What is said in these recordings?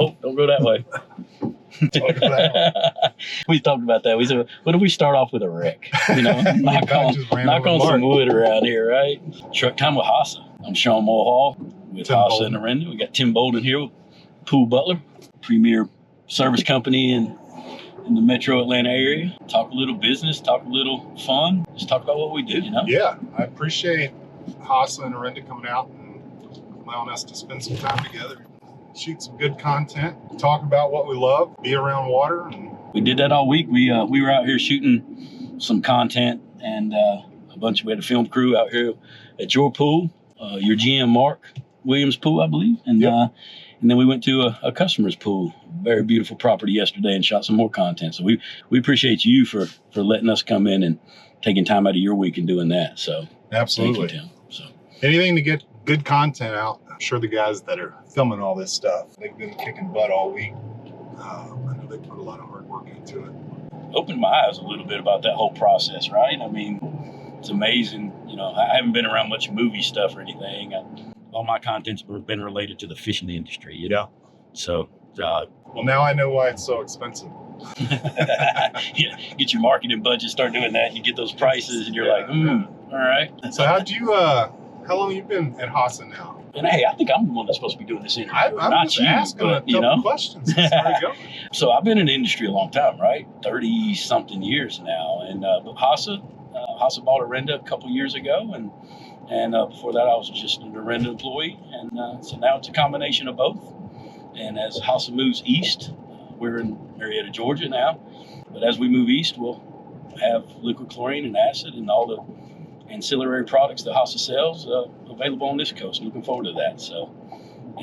Oh, don't go that way. We talked about that. We said, what if we start off with a wreck? You know, knock on some wood around here, right? Truck time with HASA. I'm Sean Mulhall with HASA and Arenda. We got Tim Bolden here with Pool Butler, premier service company in the metro Atlanta area. Talk a little business, talk a little fun. Just talk about what we do, you know? Yeah, I appreciate HASA and Arenda coming out and allowing us to spend some time together. Shoot some good content, talk about what we love, be around water. And we did that all week. We were out here shooting some content, and we had a film crew out here at your pool, your GM Mark Williams pool, I believe. And Yep. And then we went to a customer's pool, very beautiful property yesterday, and shot some more content. So we appreciate you for letting us come in and taking time out of your week and doing that. So absolutely. Thank you, Tim. So anything to get good content out. I'm sure the guys that are filming all this stuff, they've been kicking butt all week. I know they put a lot of hard work into it. Opened my eyes a little bit about that whole process, right? I mean, it's amazing. You know, I haven't been around much movie stuff or anything. All my content's been related to the fishing industry, you know? So, well, now I know why it's so expensive. Yeah, get your marketing budget, start doing that, and you get those prices, and you're like, all right. So how long have you been at HASA now? And hey, I think I'm the one that's supposed to be doing this interview, I'm not just you, asking but, a couple questions. So I've been in the industry a long time, right? 30-something years now. And but HASA bought Arenda a couple years ago, and before that I was just an Arenda employee. And so now it's a combination of both. And as HASA moves east, we're in Marietta, Georgia now. But as we move east, we'll have liquid chlorine and acid and all the ancillary products that HASA sells available on this coast. Looking forward to that. So,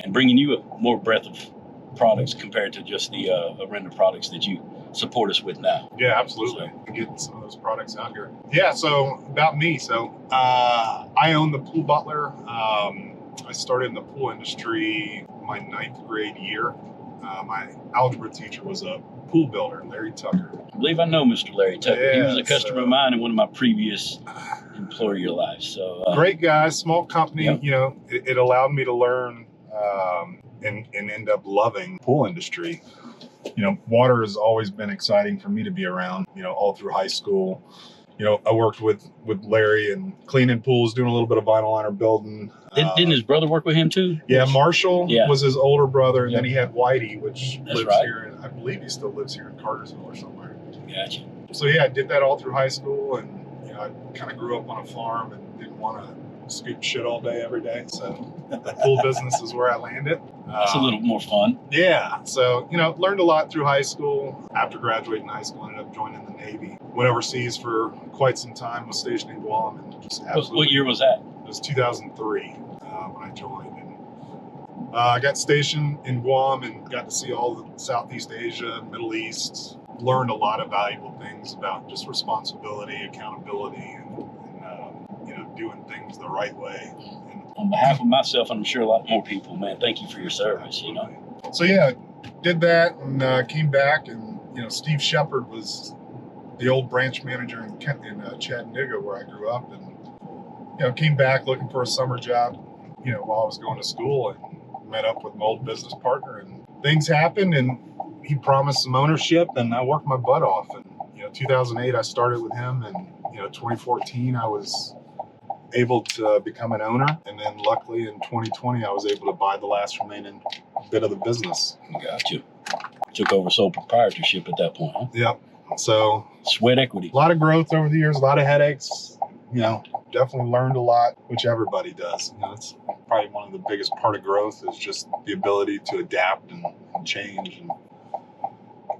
and bringing you a more breadth of products compared to just the Arenda products that you support us with now. Yeah, absolutely. Get some of those products out here. Yeah, so about me. So I own the Pool Butler. I started in the pool industry my 9th grade year. My algebra teacher was a pool builder, Larry Tucker. I believe I know Mr. Larry Tucker. Yeah, he was a customer of mine in one of my previous employer lives. So great guy, small company. Yep. You know, it allowed me to learn and end up loving pool industry. You know, water has always been exciting for me to be around. You know, all through high school. You know, I worked with Larry and cleaning pools, doing a little bit of vinyl liner building. Didn't his brother work with him too? Yeah, Marshall was his older brother, and Yep. then he had Whitey, which That's lives right. here, and I believe he still lives here in Cartersville or somewhere. Gotcha. So yeah, I did that all through high school, and you know, I kind of grew up on a farm and didn't want to scoop shit all day every day. So the pool business is where I landed. That's a little more fun. Yeah, so you know, learned a lot through high school. After graduating high school, ended up joining the Navy. Went overseas for quite some time. Was stationed in Guam, and just absolutely. What year was that? It was 2003 when I joined, and I got stationed in Guam and got to see all of Southeast Asia, Middle East. Learned a lot of valuable things about just responsibility, accountability, and you know, doing things the right way. And On behalf of myself, and I'm sure a lot more people, man, thank you for your service. You know. so yeah, did that and came back, and you know, Steve Shepard was the old branch manager in Chattanooga where I grew up, and you know, came back looking for a summer job, you know, while I was going to school, and met up with my old business partner, and things happened, and he promised some ownership, and I worked my butt off. And you know, 2008 I started with him, and you know, 2014 I was able to become an owner, and then luckily in 2020 I was able to buy the last remaining bit of the business. Gotcha. Took over sole proprietorship at that point, huh? Yep. So Sweat equity. a lot of growth over the years, a lot of headaches. You know, definitely learned a lot, which everybody does. You know, it's probably one of the biggest part of growth is just the ability to adapt and change and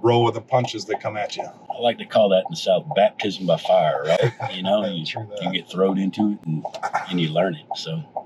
roll with the punches that come at you. I like to call that in the South baptism by fire, right? You know, you True that. get thrown into it and you learn it. So